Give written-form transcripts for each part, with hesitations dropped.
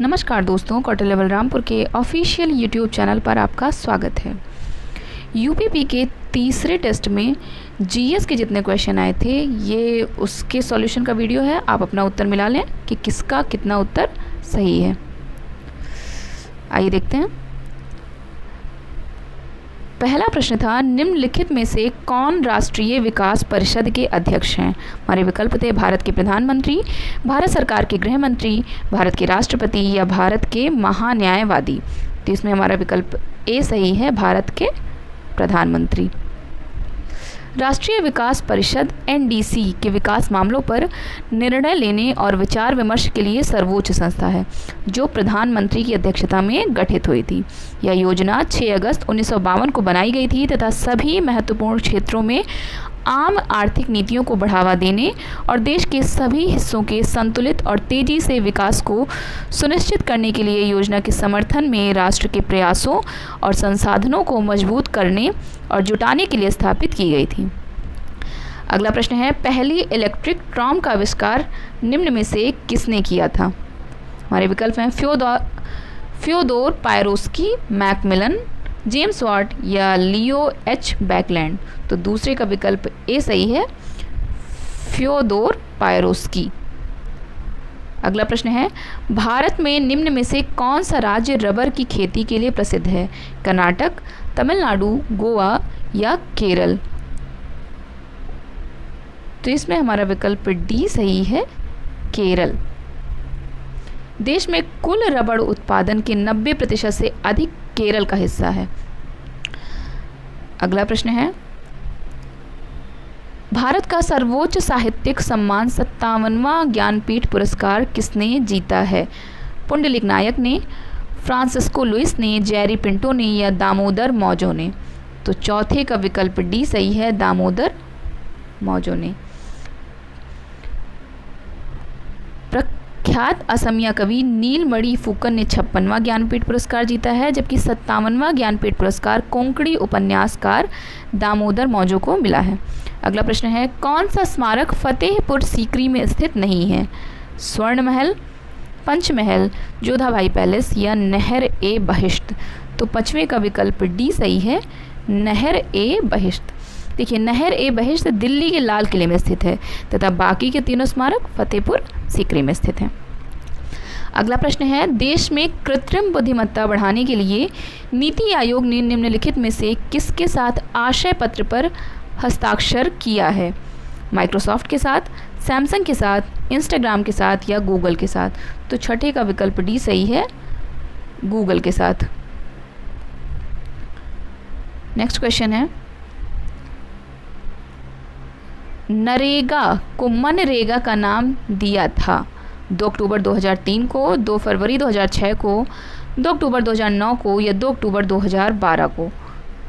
नमस्कार दोस्तों, कौटिल्य बलरामपुर के ऑफिशियल यूट्यूब चैनल पर आपका स्वागत है। यूपीपी के तीसरे टेस्ट में जीएस के जितने क्वेश्चन आए थे ये उसके सॉल्यूशन का वीडियो है। आप अपना उत्तर मिला लें कि किसका कितना उत्तर सही है। आइए देखते हैं। पहला प्रश्न था, निम्नलिखित में से कौन राष्ट्रीय विकास परिषद के अध्यक्ष हैं? हमारे विकल्प थे भारत के प्रधानमंत्री, भारत सरकार के गृह मंत्री, भारत के राष्ट्रपति या भारत के महान्यायवादी। तो इसमें हमारा विकल्प ए सही है, भारत के प्रधानमंत्री। राष्ट्रीय विकास परिषद एनडीसी के विकास मामलों पर निर्णय लेने और विचार विमर्श के लिए सर्वोच्च संस्था है जो प्रधानमंत्री की अध्यक्षता में गठित हुई थी। यह योजना 6 अगस्त 1952 को बनाई गई थी तथा सभी महत्वपूर्ण क्षेत्रों में आम आर्थिक नीतियों को बढ़ावा देने और देश के सभी हिस्सों के संतुलित और तेजी से विकास को सुनिश्चित करने के लिए योजना के समर्थन में राष्ट्र के प्रयासों और संसाधनों को मजबूत करने और जुटाने के लिए स्थापित की गई थी। अगला प्रश्न है, पहली इलेक्ट्रिक ट्राम का आविष्कार निम्न में से किसने किया था? हमारे विकल्प हैं फ्योदोर पायरोस्की, मैकमिलन, जेम्स वाट या लियो एच बैकलैंड। तो दूसरे का विकल्प ए सही है, फ्योदोर पायरोस्की। अगला प्रश्न है, भारत में निम्न में से कौन सा राज्य रबर की खेती के लिए प्रसिद्ध है? कर्नाटक, तमिलनाडु, गोवा या केरल। तो इसमें हमारा विकल्प डी सही है, केरल। देश में कुल रबड़ उत्पादन के 90% से अधिक केरल का हिस्सा है। अगला प्रश्न है, भारत का सर्वोच्च साहित्यिक सम्मान 57वां ज्ञानपीठ पुरस्कार किसने जीता है? पुंडलिक नायक ने, फ्रांसिस्को लुइस ने, जेरी पिंटो ने या दामोदर मौजो ने। तो चौथे का विकल्प डी सही है, दामोदर मौजो ने। प्रख्यात असमिया कवि नीलमणि फुकन ने 56वां ज्ञानपीठ पुरस्कार जीता है, जबकि 57वां ज्ञानपीठ पुरस्कार कोंकणी उपन्यासकार दामोदर मौजो को मिला है। अगला प्रश्न है, कौन सा स्मारक फतेहपुर सीकरी में स्थित नहीं है? स्वर्ण महल, पंचमहल, जोधाबाई पैलेस या नहर ए बहिश्त। तो पांचवें का विकल्प डी सही है, नहर ए बहिश्त। देखिए, नहर ए बहिश्त दिल्ली के लाल किले में स्थित है तथा बाकी के तीनों स्मारक फतेहपुर सीकरी में स्थित हैं। अगला प्रश्न है, देश में कृत्रिम बुद्धिमत्ता बढ़ाने के लिए नीति आयोग ने निम्नलिखित में से किसके साथ आशय पत्र पर हस्ताक्षर किया है? माइक्रोसॉफ्ट के साथ, सैमसंग के साथ, इंस्टाग्राम के साथ या गूगल के साथ। तो छठे का विकल्प डी सही है, गूगल के साथ। नेक्स्ट क्वेश्चन है, नरेगा को मनरेगा का नाम दिया था 2 अक्टूबर 2003 को, 2 फरवरी 2006 को, 2 अक्टूबर 2009 को या 2 अक्टूबर 2012 को।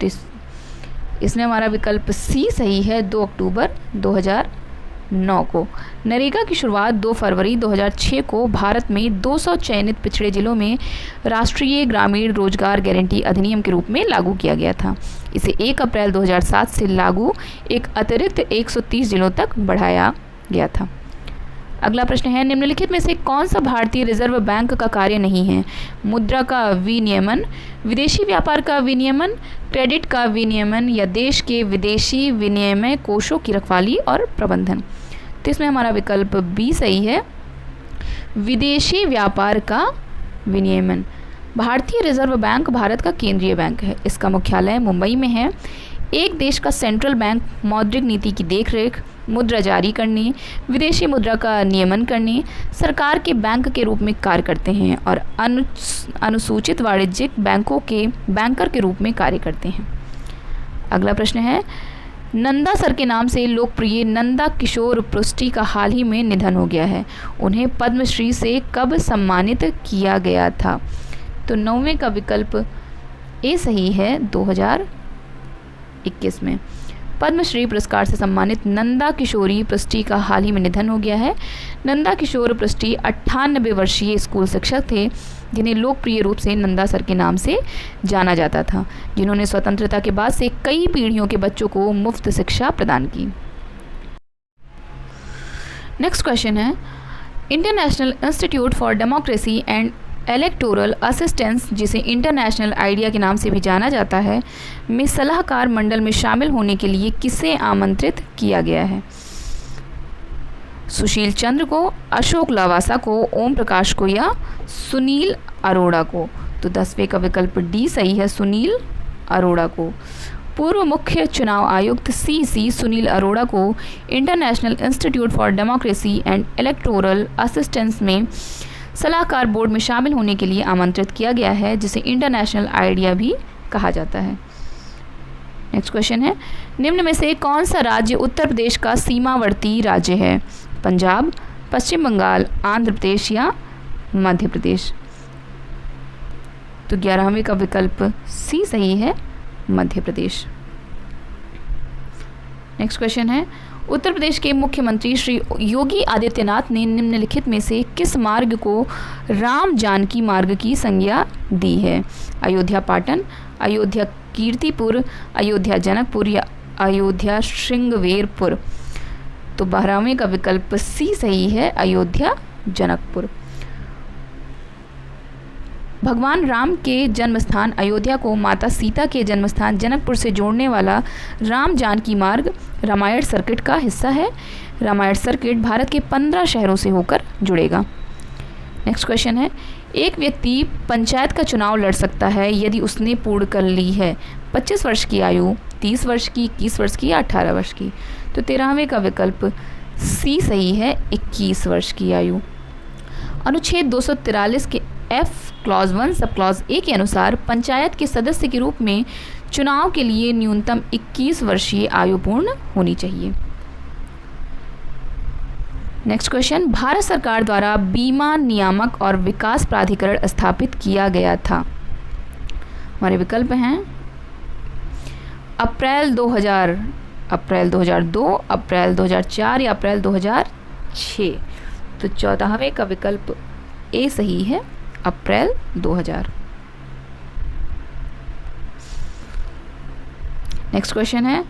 तो इसमें हमारा विकल्प सी सही है, 2 अक्टूबर 2009 को। नरेगा की शुरुआत 2 फरवरी 2006 को भारत में 200 चयनित पिछड़े जिलों में राष्ट्रीय ग्रामीण रोजगार गारंटी अधिनियम के रूप में लागू किया गया था। इसे 1 अप्रैल 2007 से लागू एक अतिरिक्त 130 जिलों तक बढ़ाया गया था। अगला प्रश्न है, निम्नलिखित में से कौन सा भारतीय रिजर्व बैंक का कार्य नहीं है? मुद्रा का विनियमन, विदेशी व्यापार का विनियमन, क्रेडिट का विनियमन या देश के विदेशी विनिमय कोषों की रखवाली और प्रबंधन। तो इसमें हमारा विकल्प बी सही है, विदेशी व्यापार का विनियमन। भारतीय रिजर्व बैंक भारत का केंद्रीय बैंक है। इसका मुख्यालय मुंबई में है। एक देश का सेंट्रल बैंक मौद्रिक नीति की देखरेख, मुद्रा जारी करने, विदेशी मुद्रा का नियमन करने, सरकार के बैंक के रूप में कार्य करते हैं और अनुसूचित वाणिज्यिक बैंकों के बैंकर के रूप में कार्य करते हैं। अगला प्रश्न है, नंदा सर के नाम से लोकप्रिय नंदा किशोर पृष्टि का हाल ही में निधन हो गया है। उन्हें पद्मश्री से कब सम्मानित किया गया था? तो 9वें का विकल्प ए सही है, 2021 में। पद्मश्री पुरस्कार से सम्मानित नंदा किशोरी पृष्टि का हाल ही में निधन हो गया है। नंदा किशोर पृष्टि 98 वर्षीय स्कूल शिक्षक थे जिन्हें लोकप्रिय रूप से नंदा सर के नाम से जाना जाता था, जिन्होंने स्वतंत्रता के बाद से कई पीढ़ियों के बच्चों को मुफ्त शिक्षा प्रदान की। नेक्स्ट क्वेश्चन है, Indian national institute for democracy and electoral assistance, जिसे इंटरनेशनल आइडिया के नाम से भी जाना जाता है, में सलाहकार मंडल में शामिल होने के लिए किसे आमंत्रित किया गया है? सुशील चंद्र को, अशोक लवासा को, ओम प्रकाश को या सुनील अरोड़ा को? तो 10वें का विकल्प डी सही है, सुनील अरोड़ा को। पूर्व मुख्य चुनाव आयुक्त सीसी सुनील अरोड़ा को international institute for democracy and electoral assistance में सलाहकार बोर्ड में शामिल होने के लिए आमंत्रित किया गया है, जिसे इंटरनेशनल आइडिया भी कहा जाता है। नेक्स्ट क्वेश्चन है, निम्न में से कौन सा राज्य उत्तर प्रदेश का सीमावर्ती राज्य है? पंजाब, पश्चिम बंगाल, आंध्र प्रदेश या मध्य प्रदेश? तो 11वें का विकल्प सी सही है, मध्य प्रदेश। नेक्स्ट क्वेश्चन है, उत्तर प्रदेश के मुख्यमंत्री श्री योगी आदित्यनाथ ने निम्नलिखित में से किस मार्ग को राम जानकी मार्ग की संज्ञा दी है? अयोध्या पाटन, अयोध्या कीर्तिपुर, अयोध्या जनकपुर या अयोध्या श्रृंगवेरपुर? तो 12वें का विकल्प सी सही है, अयोध्या जनकपुर। भगवान राम के जन्मस्थान अयोध्या को माता सीता के जन्मस्थान जनकपुर से जोड़ने वाला राम जानकी मार्ग रामायण सर्किट का हिस्सा है। रामायण सर्किट भारत के 15 शहरों से होकर जुड़ेगा। नेक्स्ट क्वेश्चन है, एक व्यक्ति पंचायत का चुनाव लड़ सकता है यदि उसने पूर्ण कर ली है 25 वर्ष की आयु, 30 वर्ष की, 21 वर्ष की या 18 वर्ष की? तो 13वें का विकल्प सी सही है, 21 वर्ष की आयु। अनुच्छेद 243 के F clause 1 sub clause A के अनुसार पंचायत के सदस्य के रूप में चुनाव के लिए न्यूनतम 21 वर्षीय आयु पूर्ण होनी चाहिए। नेक्स्ट क्वेश्चन, भारत सरकार द्वारा बीमा नियामक और विकास प्राधिकरण स्थापित किया गया था। हमारे विकल्प हैं अप्रैल 2000, अप्रैल 2002, अप्रैल 2004 या अप्रैल 2006? तो 14वें का विकल्प ए सही है, अप्रैल 2000। नेक्स्ट क्वेश्चन है,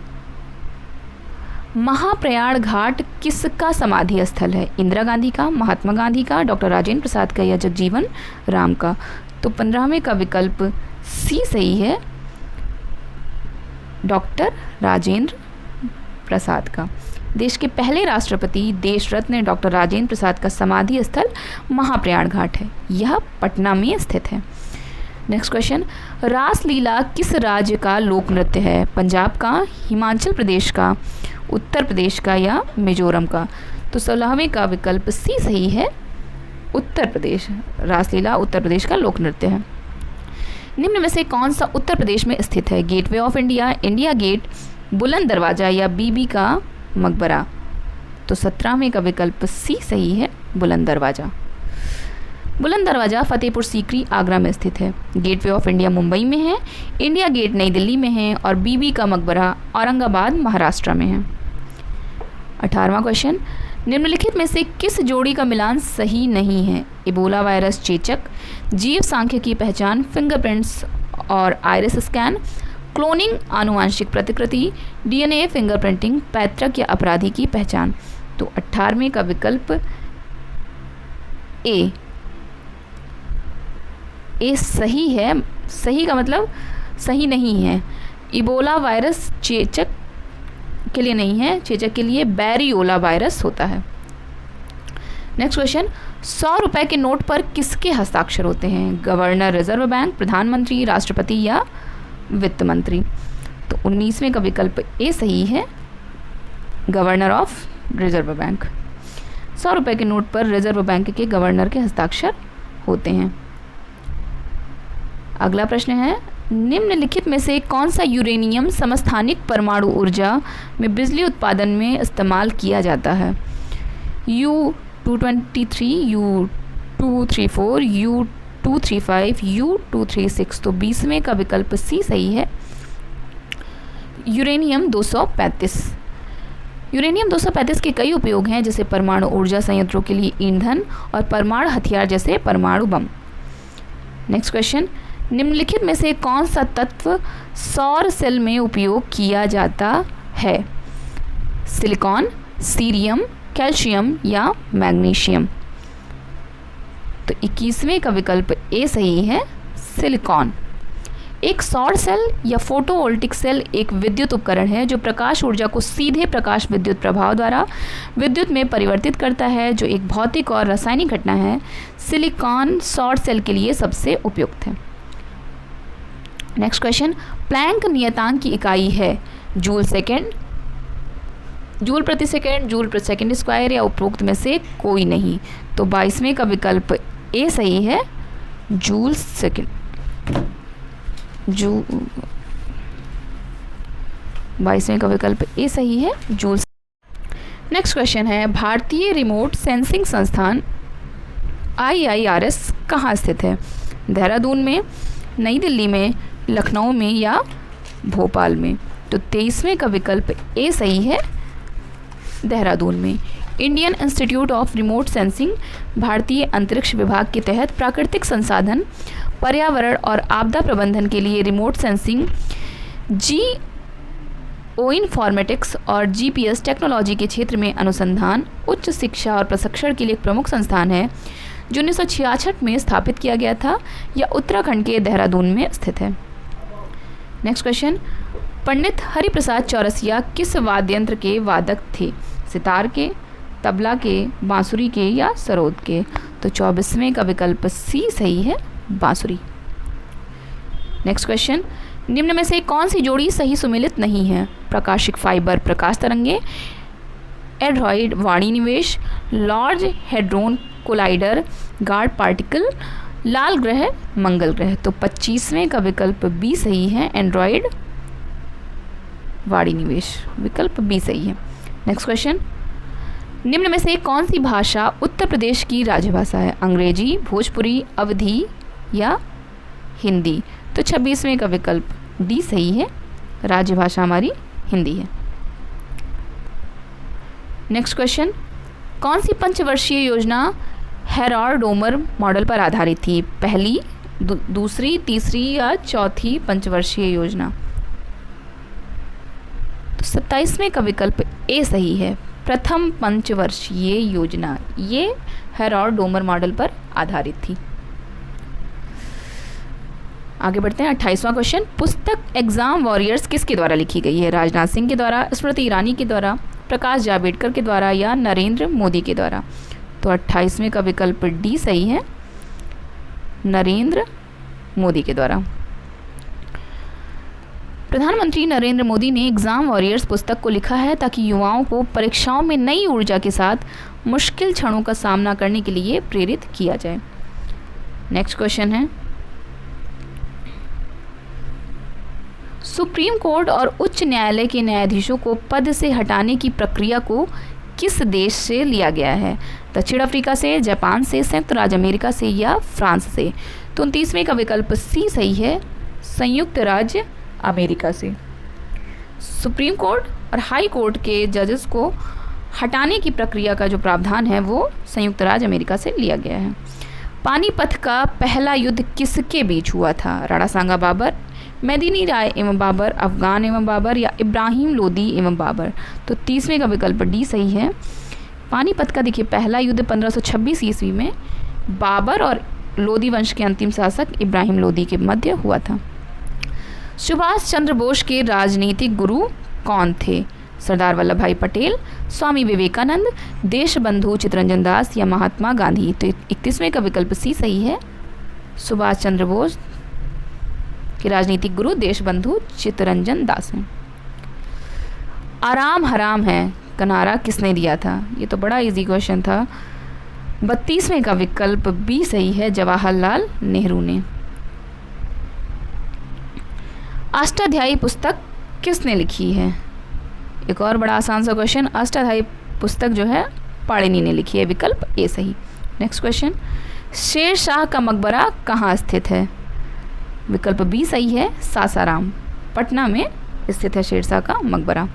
महाप्रयाण घाट किसका समाधि स्थल है? इंदिरा गांधी का, महात्मा गांधी का, डॉक्टर राजेंद्र प्रसाद का या जगजीवन राम का? तो 15वें का विकल्प सी सही है, डॉक्टर राजेंद्र प्रसाद का। देश के पहले राष्ट्रपति देश रत्न डॉक्टर राजेंद्र प्रसाद का समाधि स्थल महाप्रयाण घाट है, यह पटना में स्थित है। नेक्स्ट क्वेश्चन, रासलीला किस राज्य का लोक नृत्य है? पंजाब का, हिमाचल प्रदेश का, उत्तर प्रदेश का या मिजोरम का? तो 16वें का विकल्प सी सही है, उत्तर प्रदेश। रासलीला उत्तर प्रदेश का लोक नृत्य है। निम्न में से कौन सा उत्तर प्रदेश में स्थित है? Gateway of India, India gate, Buland Darwaza या बीबी का मकबरा? तो 17वें का विकल्प सी सही है, बुलंद दरवाजा। बुलंद दरवाजा फतेहपुर सीकरी आगरा में स्थित है। गेटवे ऑफ इंडिया मुंबई में है, इंडिया गेट नई दिल्ली में है और बीबी का मकबरा औरंगाबाद महाराष्ट्र में है। 18वां क्वेश्चन, निम्नलिखित में से किस जोड़ी का मिलान सही नहीं है? इबोला वायरस चेचक, जीव सांख्य की पहचान, फिंगरप्रिंट्स और आइरिस स्कैन, क्लोनिंग आनुवांशिक प्रतिकृति, डीएनए फिंगरप्रिंटिंग, पैतृक या अपराधी की पहचान? तो 18वें का विकल्प ए सही है। सही का मतलब सही नहीं है। इबोला वायरस चेचक के लिए नहीं है, चेचक के लिए बैरियोला वायरस होता है। नेक्स्ट क्वेश्चन, 100 रुपए के नोट पर किसके हस्ताक्षर होते हैं? गवर्नर रिजर्व बैंक, प्रधानमंत्री, राष्ट्रपति या वित्त मंत्री? तो 19वें का विकल्प ए सही है, गवर्नर ऑफ रिजर्व बैंक। 100 रुपए के नोट पर रिजर्व बैंक के गवर्नर के हस्ताक्षर होते हैं। अगला प्रश्न है, निम्नलिखित में से कौन सा यूरेनियम समस्थानिक परमाणु ऊर्जा में बिजली उत्पादन में इस्तेमाल किया जाता है? U-223, U-234, U-235, U-236? तो 20वें का विकल्प सी सही है, यूरेनियम 235। यूरेनियम 235 के कई उपयोग हैं, जैसे परमाणु ऊर्जा संयंत्रों के लिए ईंधन और परमाणु हथियार जैसे परमाणु बम। नेक्स्ट क्वेश्चन, निम्नलिखित में से कौन सा तत्व सौर सेल में उपयोग किया जाता है? सिलिकॉन, सीरियम, कैल्शियम या मैग्नीशियम? तो 21वें का विकल्प ए सही है, सिलिकॉन। एक सौर सेल या फोटोवोल्टिक सेल एक विद्युत उपकरण है जो प्रकाश ऊर्जा को सीधे प्रकाश विद्युत प्रभाव द्वारा विद्युत में परिवर्तित करता है, जो एक भौतिक और रासायनिक घटना है। सिलिकॉन सौर सेल के लिए सबसे उपयुक्त है। नेक्स्ट क्वेश्चन, प्लैंक नियतांक की इकाई है जूल सेकेंड, जूल प्रति सेकेंड, जूल प्रति सेकेंड स्क्वायर या उपरोक्त में से कोई नहीं। तो 22वें का विकल्प ए सही है, जूल सेकेंड। 22वें का विकल्प ए सही है, जूल। नेक्स्ट क्वेश्चन है, भारतीय रिमोट सेंसिंग संस्थान IIRS कहाँ स्थित है? देहरादून में, नई दिल्ली में, लखनऊ में या भोपाल में? तो 23वें का विकल्प ए सही है, देहरादून में। Indian institute of remote sensing भारतीय अंतरिक्ष विभाग के तहत प्राकृतिक संसाधन, पर्यावरण और आपदा प्रबंधन के लिए रिमोट सेंसिंग, जियो इन्फॉर्मेटिक्स और GPS टेक्नोलॉजी के क्षेत्र में अनुसंधान, उच्च शिक्षा और प्रशिक्षण के लिए एक प्रमुख संस्थान है जो 1966 में स्थापित किया गया था या उत्तराखंड के देहरादून में स्थित है। नेक्स्ट क्वेश्चन, पंडित हरिप्रसाद चौरसिया किस वाद्य यंत्र के वादक थे? सितार के, तबला के, बांसुरी के या सरोद के? तो 24वें का विकल्प सी सही है, बांसुरी। नेक्स्ट क्वेश्चन, निम्न में से कौन सी जोड़ी सही सुमेलित नहीं है? प्रकाशिक फाइबर प्रकाश तरंगे, एड्रॉइड वाणी निवेश, large hadron collider God particle, लाल ग्रह मंगल ग्रह? तो 25वें का विकल्प बी सही है, एंड्रॉइड वाणी निवेश, विकल्प बी सही है। नेक्स्ट क्वेश्चन, निम्न में से कौन सी भाषा उत्तर प्रदेश की राजभाषा है? अंग्रेजी, भोजपुरी, अवधी या हिंदी? तो 26वें का विकल्प डी सही है, राजभाषा हमारी हिंदी है। नेक्स्ट क्वेश्चन, कौन सी पंचवर्षीय योजना हेराल्ड डोमर मॉडल पर आधारित थी? पहली, दूसरी, तीसरी या चौथी पंचवर्षीय योजना? तो 27वें का विकल्प ए सही है, प्रथम पंचवर्षीय योजना। ये हेराल्ड डोमर मॉडल पर आधारित थी। आगे बढ़ते हैं, 28वां क्वेश्चन, पुस्तक एग्जाम वॉरियर्स किसके द्वारा लिखी गई है? राजनाथ सिंह के द्वारा, स्मृति ईरानी के द्वारा, प्रकाश जावड़ेकर के द्वारा या नरेंद्र मोदी के द्वारा? तो 28वें का विकल्प डी सही है, नरेंद्र मोदी के द्वारा। प्रधानमंत्री नरेंद्र मोदी ने एग्जाम वॉरियर्स पुस्तक को लिखा है ताकि युवाओं को परीक्षाओं में नई ऊर्जा के साथ मुश्किल क्षणों का सामना करने के लिए प्रेरित किया जाए। नेक्स्ट क्वेश्चन है, सुप्रीम कोर्ट और उच्च न्यायालय के न्यायाधीशों को पद से हटाने की प्रक्रिया को किस देश से लिया गया है? दक्षिण अफ्रीका से, जापान से, संयुक्त राज्य अमेरिका से या फ्रांस से? तो 29वें का विकल्प सी सही है, संयुक्त राज्य अमेरिका से। सुप्रीम कोर्ट और हाई कोर्ट के जजेस को हटाने की प्रक्रिया का जो प्रावधान है वो संयुक्त राज्य अमेरिका से लिया गया है। पानीपत का पहला युद्ध किसके बीच हुआ था? राणा सांगा बाबर, मेदिनी राय एवं बाबर, अफगान एवं बाबर या इब्राहिम लोदी एवं बाबर? तो 30वें का विकल्प डी सही है। पानीपत का देखिए पहला युद्ध 1526 ईस्वी में बाबर और लोदी वंश के अंतिम शासक इब्राहिम लोदी के मध्य हुआ था। सुभाष चंद्र बोस के राजनीतिक गुरु कौन थे? सरदार वल्लभ भाई पटेल, स्वामी विवेकानंद, देशबंधु चित्तरंजन दास या महात्मा गांधी? तो 31वें का विकल्प सी सही है, सुभाष चंद्र बोस के राजनीतिक गुरु देशबंधु चित्तरंजन दास हैं। आराम हराम है का नारा किसने दिया था? ये तो बड़ा इजी क्वेश्चन था। 32वें का विकल्प बी सही है, जवाहरलाल नेहरू ने। अष्टाध्यायी पुस्तक किसने लिखी है? एक और बड़ा आसान सा क्वेश्चन, अष्टाध्यायी पुस्तक जो है पाणिनि ने लिखी है, विकल्प ए सही। नेक्स्ट क्वेश्चन, शेर शाह का मकबरा कहाँ स्थित है? विकल्प बी सही है, सासाराम, पटना में स्थित है शेर शाह का मकबरा।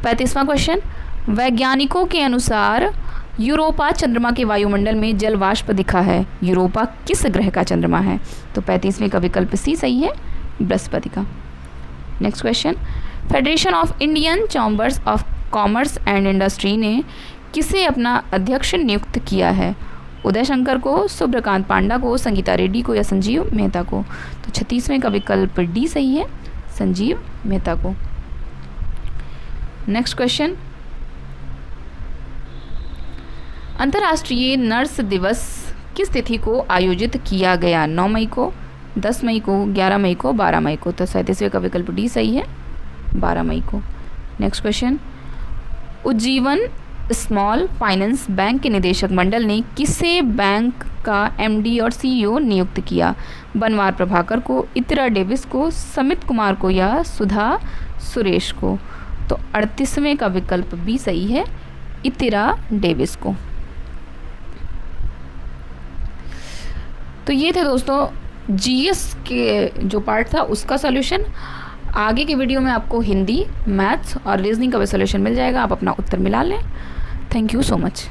35वां क्वेश्चन, वैज्ञानिकों के अनुसार यूरोपा चंद्रमा के वायुमंडल में जल वाष्प दिखा है, यूरोपा किस ग्रह का चंद्रमा है? तो 35वें का विकल्प सी सही है, बृहस्पति का। Next question, federation of Indian chambers of commerce and industry ने किसे अपना अध्यक्ष नियुक्त किया है? उदय शंकर को, सुब्रकांत पांडा को, संगीता रेड्डी को या संजीव मेहता को। तो 36वें का विकल्प डी सही है, संजीव मेहता को। नेक्स्ट क्वेश्चन, अंतर्राष्ट्रीय नर्स दिवस किस तिथि को आयोजित किया गया? 9 मई को, 10 मई को, 11 मई को, 12 मई को। तो 37वें का विकल्प डी सही है, 12 मई को। Next question, Ujjivan small finance bank के निदेशक मंडल ने किसे बैंक का एमडी और सीईओ नियुक्त किया? बनवार प्रभाकर को, इतरा डेविस को, समित कुमार को या सुधा सुरेश को। तो 38वें का विकल्प बी सही है, इतरा डेविस को। तो ये थे दोस्तों जीएस के जो पार्ट था उसका सॉल्यूशन। आगे के वीडियो में आपको हिंदी, मैथ्स और रीजनिंग का भी सॉल्यूशन मिल जाएगा, आप अपना उत्तर मिला लें। Thank you so much.